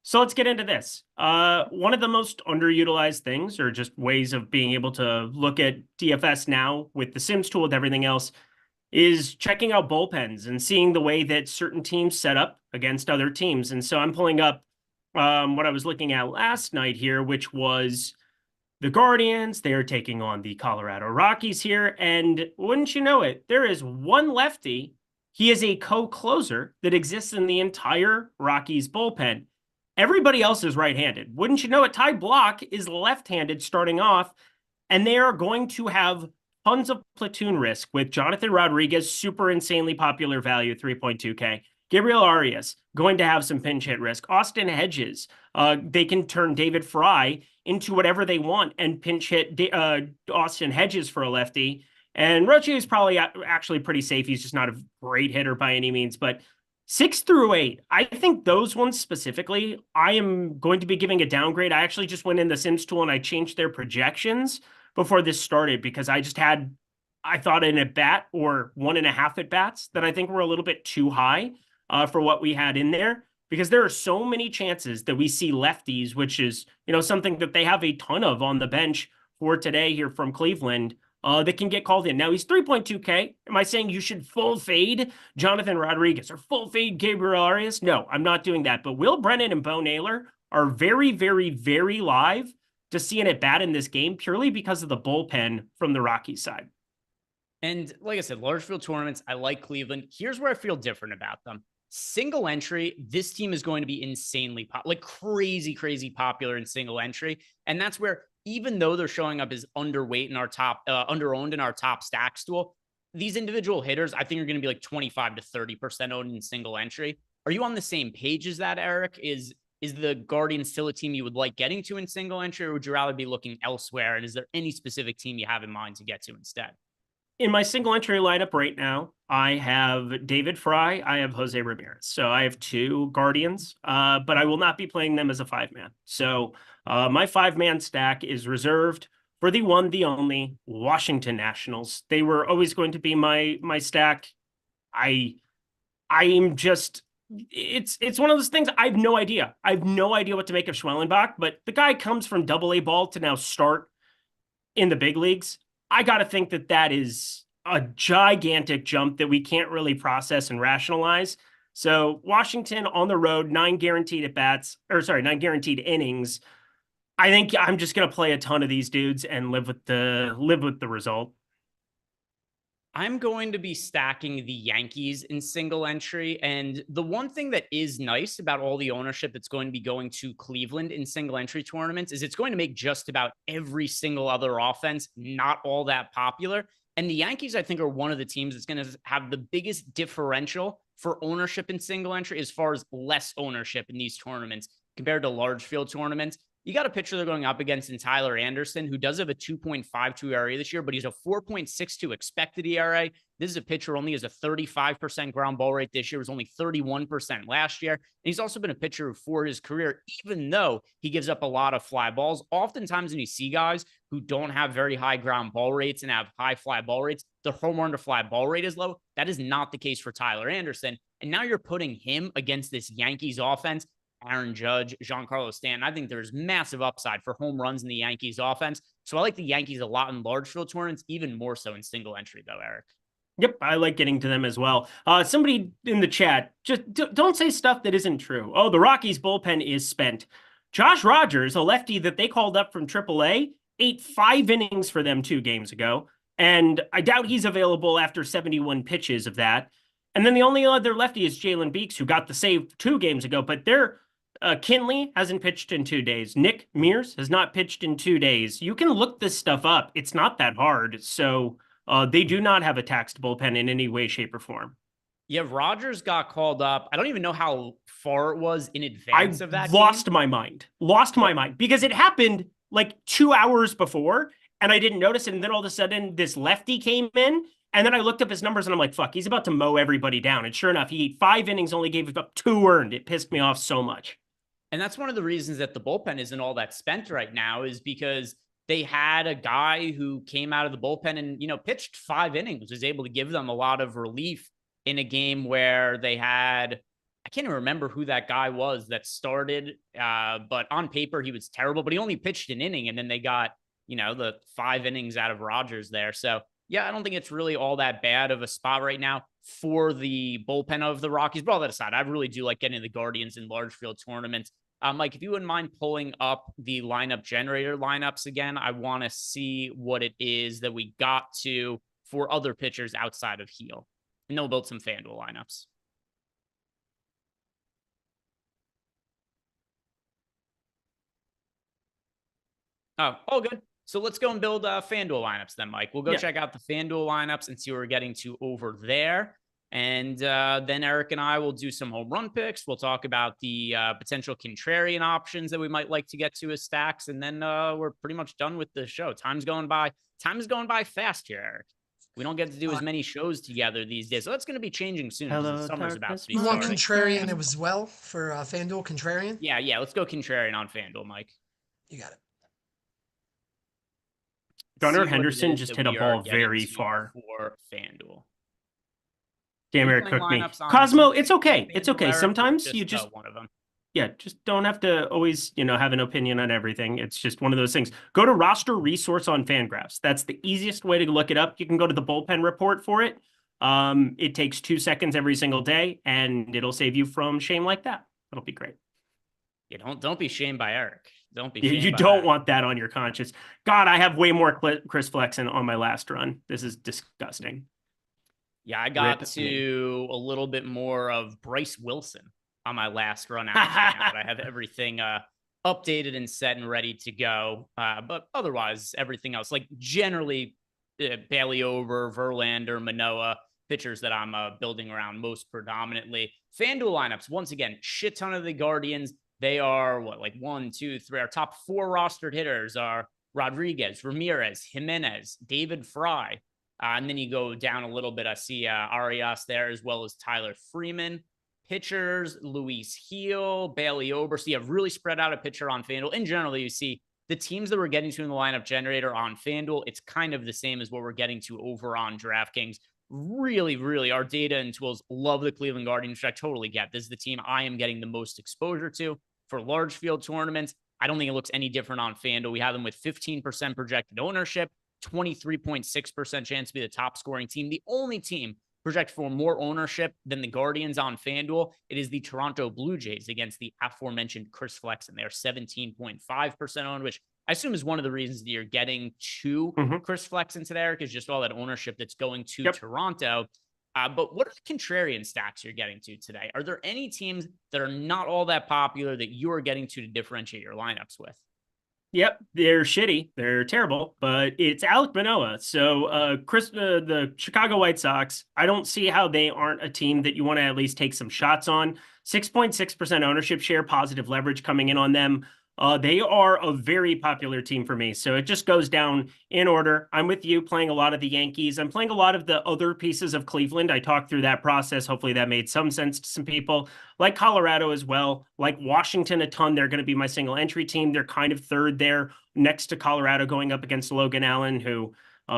So let's get into this. One of the most underutilized things, or just ways of being able to look at DFS now with the Sims tool, with everything else, is checking out bullpens and seeing the way that certain teams set up against other teams. And so I'm pulling up what I was looking at last night here, which was the Guardians. They are taking on the Colorado Rockies here. And wouldn't you know it, there is one lefty. He is a co-closer that exists in the entire Rockies bullpen. Everybody else is right-handed. Wouldn't you know it? Ty Block is left-handed starting off, and they are going to have tons of platoon risk with Jonathan Rodriguez, super insanely popular value, 3.2K. Gabriel Arias going to have some pinch hit risk. Austin Hedges, they can turn David Fry into whatever they want and pinch hit Austin Hedges for a lefty. And Roche is probably actually pretty safe. He's just not a great hitter by any means, but 6 through 8, I think those ones specifically, I am going to be giving a downgrade. I actually just went in the Sims tool and I changed their projections before this started because I thought an at bat or 1.5 at bats that I think were a little bit too high for what we had in there, because there are so many chances that we see lefties, which is, something that they have a ton of on the bench for today here from Cleveland, that can get called in. Now he's 3.2K. Am I saying you should full fade Jonathan Rodriguez or full fade Gabriel Arias? No, I'm not doing that. But Will Brennan and Bo Naylor are very, very, very live to see an at bat in this game purely because of the bullpen from the Rockies side. And like I said, large field tournaments, I like Cleveland. Here's where I feel different about them. Single entry, this team is going to be insanely crazy popular in single entry. And that's where, even though they're showing up as underweight in our top, underowned in our top stack stool, these individual hitters, I think, are going to be like 25 to 30% owned in single entry. Are you on the same page as that, Eric? Is the Guardians still a team you would like getting to in single entry, or would you rather be looking elsewhere? And is there any specific team you have in mind to get to instead? In my single entry lineup right now, I have David Fry, I have Jose Ramirez. So I have 2 Guardians, but I will not be playing them as a 5-man. So my 5-man stack is reserved for the one, the only Washington Nationals. They were always going to be my stack. I'm just, it's one of those things. I have no idea. I have no idea what to make of Schwellenbach, but the guy comes from AA ball to now start in the big leagues. I got to think that is a gigantic jump that we can't really process and rationalize. So Washington on the road, 9 guaranteed innings. I think I'm just going to play a ton of these dudes and live with the result. I'm going to be stacking the Yankees in single entry. And the one thing that is nice about all the ownership that's going to be going to Cleveland in single entry tournaments is it's going to make just about every single other offense not all that popular. And the Yankees, I think, are one of the teams that's going to have the biggest differential for ownership in single entry as far as less ownership in these tournaments compared to large field tournaments. You got a pitcher they're going up against in Tyler Anderson, who does have a 2.52 ERA this year, but he's a 4.62 expected ERA. This is a pitcher only has a 35% ground ball rate this year. It was only 31% last year. And he's also been a pitcher for his career, even though he gives up a lot of fly balls. Oftentimes when you see guys who don't have very high ground ball rates and have high fly ball rates, the home run to fly ball rate is low. That is not the case for Tyler Anderson. And now you're putting him against this Yankees offense, Aaron Judge, Giancarlo Stanton. I think there's massive upside for home runs in the Yankees offense. So I like the Yankees a lot in large field tournaments, even more so in single entry though, Eric. Yep, I like getting to them as well. Somebody in the chat, just don't say stuff that isn't true. Oh, the Rockies bullpen is spent. Josh Rogers, a lefty that they called up from AAA, ate 5 innings for them 2 games ago. And I doubt he's available after 71 pitches of that. And then the only other lefty is Jalen Beeks, who got the save 2 games ago, but they're Kinley hasn't pitched in 2 days. Nick Mears has not pitched in 2 days. You can look this stuff up. It's not that hard. So they do not have a taxed bullpen in any way, shape, or form. Yeah, Rogers got called up. I don't even know how far it was in advance of that. Lost my mind because it happened like 2 hours before and I didn't notice it. And then all of a sudden this lefty came in. And then I looked up his numbers and I'm like, fuck, he's about to mow everybody down. And sure enough, he ate 5 innings, only gave up 2 earned. It pissed me off so much. And that's one of the reasons that the bullpen isn't all that spent right now, is because they had a guy who came out of the bullpen and, pitched 5 innings, was able to give them a lot of relief in a game where they had, I can't even remember who that guy was that started, but on paper he was terrible, but he only pitched an inning and then they got, the 5 innings out of Rogers there. So yeah, I don't think it's really all that bad of a spot right now for the bullpen of the Rockies. But all that aside, I really do like getting the Guardians in large field tournaments. Mike, if you wouldn't mind pulling up the lineup generator lineups again, I want to see what it is that we got to for other pitchers outside of Heel. And then we'll build some FanDuel lineups. Oh, all good. So let's go and build FanDuel lineups then, Mike. We'll go check out the FanDuel lineups and see what we're getting to over there. And then Eric and I will do some home run picks. We'll talk about the potential contrarian options that we might like to get to as stacks. And then we're pretty much done with the show. Time is going by fast here, Eric. We don't get to do as many shows together these days. So that's going to be changing soon. The summer's about to be starting. You want Contrarian as well for FanDuel Contrarian? Yeah. Let's go Contrarian on FanDuel, Mike. You got it. Gunnar Henderson just hit a ball very far. For FanDuel. Damn, Eric cooked me. Cosmo, it's okay. It's okay. Sometimes you just one of them. Yeah, just don't have to always, have an opinion on everything. It's just one of those things. Go to roster resource on Fangraphs. That's the easiest way to look it up. You can go to the bullpen report for it. It takes 2 seconds every single day, and it'll save you from shame like that. It'll be great. Yeah, don't be shamed by Eric. Don't be. You don't want that on your conscience. God, I have way more Chris Flexen on my last run. This is disgusting. Yeah, I got to a little bit more of Bryce Wilson on my last run out. I have everything updated and set and ready to go. But otherwise, everything else, like generally Bailey Over, Verlander, Manoah, pitchers that I'm building around most predominantly. FanDuel lineups, once again, shit ton of the Guardians. They are what, 1, 2, 3. Our top 4 rostered hitters are Rodriguez, Ramirez, Jimenez, David Fry. And then you go down a little bit. I see Arias there as well as Tyler Freeman. Pitchers, Luis Heel, Bailey Ober. So you have really spread out a pitcher on FanDuel. In general, you see the teams that we're getting to in the lineup generator on FanDuel, it's kind of the same as what we're getting to over on DraftKings. Really, really, our data and tools love the Cleveland Guardians, which I totally get. This is the team I am getting the most exposure to for large field tournaments. I don't think it looks any different on FanDuel. We have them with 15% projected ownership, 23.6% chance to be the top scoring team. The only team projected for more ownership than the Guardians on FanDuel, it is the Toronto Blue Jays against the aforementioned Chris Flexen. They are 17.5% owned, which I assume is one of the reasons that you're getting to Chris Flexen today, Eric, is just all that ownership that's going to Toronto. But what are the contrarian stacks you're getting to today? Are there any teams that are not all that popular that you are getting to differentiate your lineups with? Yep, they're shitty. They're terrible, but it's Alek Manoah. So the Chicago White Sox, I don't see how they aren't a team that you want to at least take some shots on. 6.6% ownership share, positive leverage coming in on them. They are a very popular team for me. So it just goes down in order. I'm with you playing a lot of the Yankees. I'm playing a lot of the other pieces of Cleveland. I talked through that process. Hopefully that made some sense to some people. Like Colorado as well. Like Washington a ton. They're going to be my single entry team. They're kind of third there next to Colorado going up against Logan Allen, who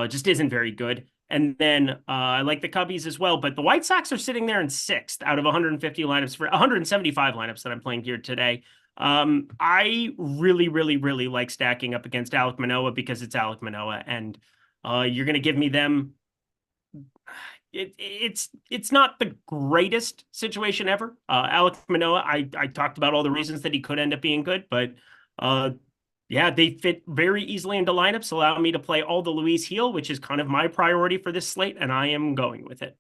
just isn't very good. And then I like the Cubbies as well. But the White Sox are sitting there in 6th out of 150 lineups for 175 lineups that I'm playing here today. I really, really, really like stacking up against Alek Manoah because it's Alek Manoah, and you're going to give me them. It's not the greatest situation ever. Alek Manoah, I talked about all the reasons that he could end up being good, but yeah, they fit very easily into lineups, allow me to play all the Luis Heel, which is kind of my priority for this slate, and I am going with it.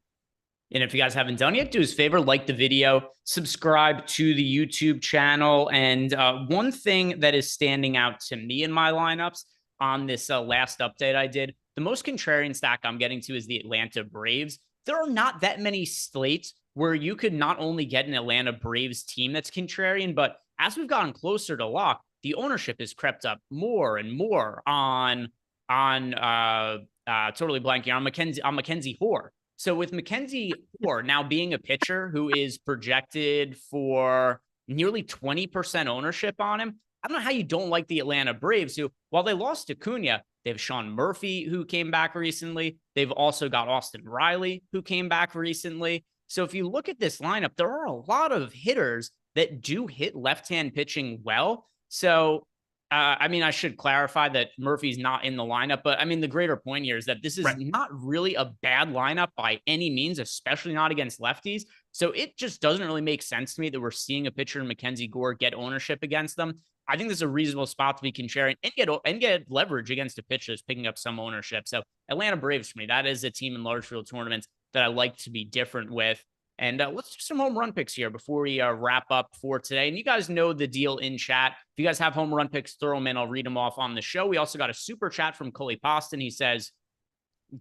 And if you guys haven't done yet, do us a favor, like the video, subscribe to the YouTube channel. And one thing that is standing out to me in my lineups on this last update I did, the most contrarian stack I'm getting to is the Atlanta Braves. There are not that many slates where you could not only get an Atlanta Braves team that's contrarian, but as we've gotten closer to lock, the ownership has crept up more and more on totally blanking on Mackenzie Hoare. So with Mackenzie Hoare now being a pitcher who is projected for nearly 20% ownership on him, I don't know how you don't like the Atlanta Braves, who, while they lost to Cunha, they have Sean Murphy, who came back recently. They've also got Austin Riley, who came back recently. So if you look at this lineup, there are a lot of hitters that do hit left-hand pitching well. So I should clarify that Murphy's not in the lineup, but the greater point here is that this is not really a bad lineup by any means, especially not against lefties. So it just doesn't really make sense to me that we're seeing a pitcher in Mackenzie Hoare get ownership against them. I think this is a reasonable spot to be contrarian and get leverage against a pitcher that's picking up some ownership. So Atlanta Braves for me, that is a team in large field tournaments that I like to be different with. And let's do some home run picks here before we wrap up for today. And you guys know the deal in chat. If you guys have home run picks, throw them in. I'll read them off on the show. We also got a super chat from Coley Poston. He says,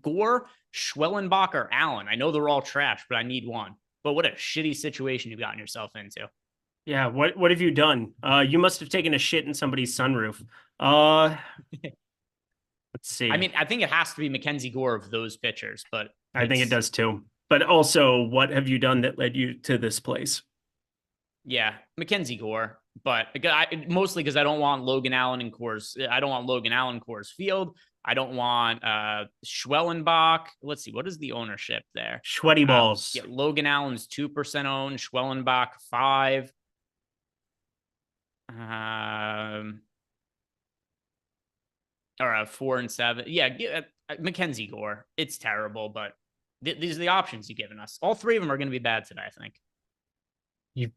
Gore, Schwellenbach, or Allen. I know they're all trash, but I need one. But what a shitty situation you've gotten yourself into. Yeah, what have you done? You must have taken a shit in somebody's sunroof. Let's see. I mean, I think it has to be Mackenzie Gore of those pitchers, but I think it does too. But also, what have you done that led you to this place? Yeah, Mackenzie Gore, but mostly because I don't want Logan Allen in Coors. I don't want Logan Allen Coors Field. I don't want Schwellenbach. Let's see, what is the ownership there? Sweaty balls. Yeah, Logan Allen's 2% owned. Schwellenbach 5%. Or 4 and 7. Yeah, Mackenzie Gore. It's terrible, but these are the options you've given us. All three of them are going to be bad today, I think. You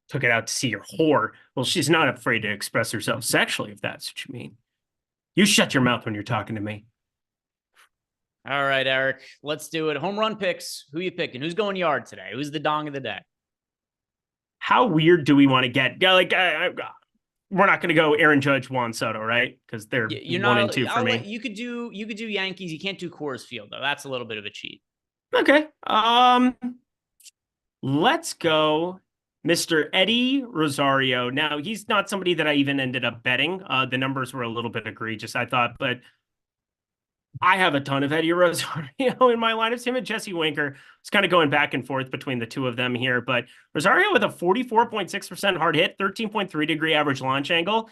took it out to see your whore. Well, she's not afraid to express herself sexually, if that's what you mean. You shut your mouth when you're talking to me. All right, Eric, let's do it. Home run picks. Who you picking? Who's going yard today? Who's the dong of the day? How weird do we want to get? Like, we're not going to go Aaron Judge, Juan Soto, right? Because they're you're 1 not, and 2 for me. You could do Yankees. You can't do Coors Field though. That's a little bit of a cheat. Okay. Let's go Mr. Eddie Rosario. Now, he's not somebody that I even ended up betting. The numbers were a little bit egregious, I thought, but I have a ton of Eddie Rosario in my lineups. Him and Jesse Winker. It's kind of going back and forth between the two of them here, but Rosario with a 44.6% hard hit, 13.3 degree average launch angle.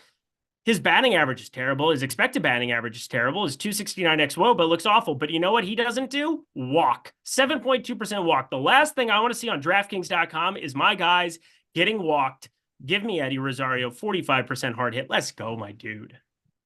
His batting average is terrible. His expected batting average is terrible. His 269 xWOBA looks awful. But you know what he doesn't do? Walk. 7.2% walk. The last thing I want to see on DraftKings.com is my guys getting walked. Give me Eddie Rosario, 45% hard hit. Let's go, my dude.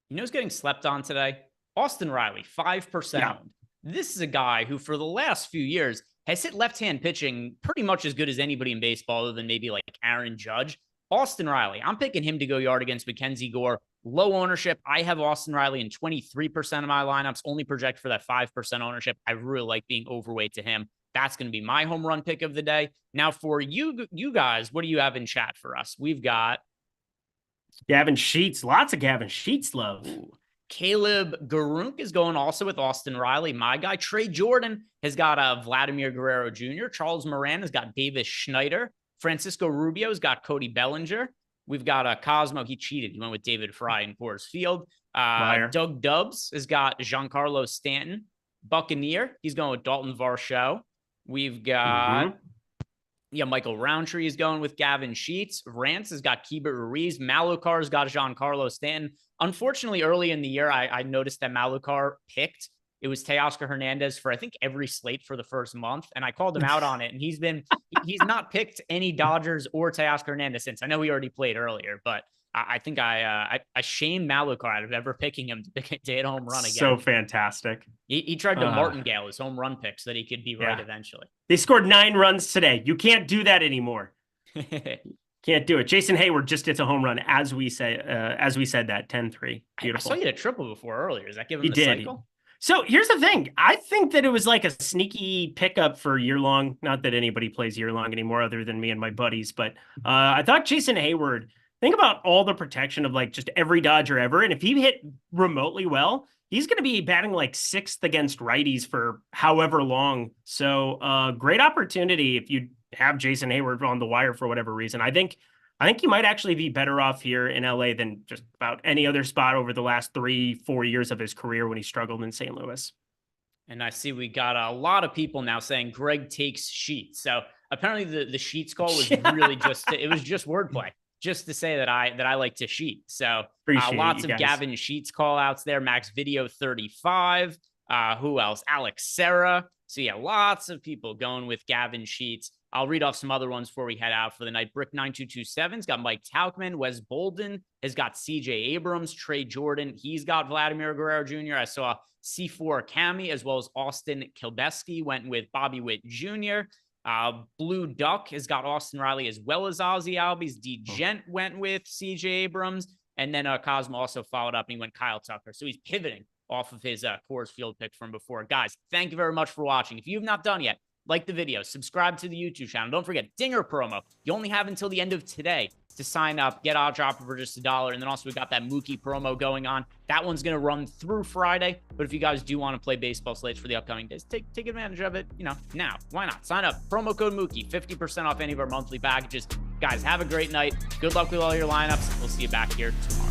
You know who's getting slept on today? Austin Riley, 5%. Yeah. This is a guy who, for the last few years, has hit left-hand pitching pretty much as good as anybody in baseball, other than maybe like Aaron Judge. Austin Riley, I'm picking him to go yard against Mackenzie Gore. Low ownership. I have Austin Riley in 23% of my lineups, only project for that 5% ownership. I really like being overweight to him. That's going to be my home run pick of the day. Now, for you guys, what do you have in chat for us? We've got Gavin Sheets. Lots of Gavin Sheets love. Ooh. Caleb Garunk is going also with Austin Riley, my guy. Trey Jordan has got Vladimir Guerrero Jr. Charles Moran has got Davis Schneider. Francisco Rubio's got Cody Bellinger. We've got Cosmo. He cheated. He went with David Fry in Coors Field. Doug Dubs has got Giancarlo Stanton. Buccaneer. He's going with Dalton Varsho. We've got Michael Roundtree is going with Gavin Sheets. Rance has got Keibert Ruiz. Malukar's got Giancarlo Stanton. Unfortunately, early in the year, I noticed that Malukar picked. It was Teoscar Hernandez for, I think, every slate for the first month. And I called him out on it. And he's not picked any Dodgers or Teoscar Hernandez since. I know he already played earlier, but I think I shamed Malukar out of ever picking him to hit a home run again. So fantastic. He tried to martingale his home run pick so that he could be right eventually. They scored 9 runs today. You can't do that anymore. Can't do it. Jason Hayward just hits a home run as we said that 10-3. Beautiful. I saw you hit a triple before earlier. Does that give him the cycle? So here's the thing. I think that it was like a sneaky pickup for year-long. Not that anybody plays year-long anymore other than me and my buddies, but I thought Jason Hayward, think about all the protection of like just every Dodger ever. And if he hit remotely well, he's going to be batting like 6th against righties for however long. So great opportunity if you have Jason Hayward on the wire for whatever reason. I think you might actually be better off here in LA than just about any other spot over the last 3-4 years of his career when he struggled in St. Louis. And I see we got a lot of people now saying Greg takes Sheets. So apparently the Sheets call was really it was just wordplay, just to say that I like to sheet. So lots of Gavin Sheets call outs there. Max Video 35. Who else? Alex Serra. So yeah, lots of people going with Gavin Sheets. I'll read off some other ones before we head out for the night. Brick 9227's got Mike Tauchman. Wes Bolden has got CJ Abrams. Trey Jordan, he's got Vladimir Guerrero Jr. I saw C4 Cami as well as Austin Kilbeski went with Bobby Witt Jr. Blue Duck has got Austin Riley as well as Ozzy Albies. D-Gent went with CJ Abrams. And then Cosmo also followed up and he went Kyle Tucker. So he's pivoting off of his Coors Field pick from before. Guys, thank you very much for watching. If you have not done yet, like the video, subscribe to the YouTube channel. Don't forget, Dinger promo. You only have until the end of today to sign up, get Odd Dropper for just $1. And then also we got that Mookie promo going on. That one's going to run through Friday. But if you guys do want to play baseball slates for the upcoming days, take advantage of it, now. Why not? Sign up. Promo code Mookie, 50% off any of our monthly packages. Guys, have a great night. Good luck with all your lineups. We'll see you back here tomorrow.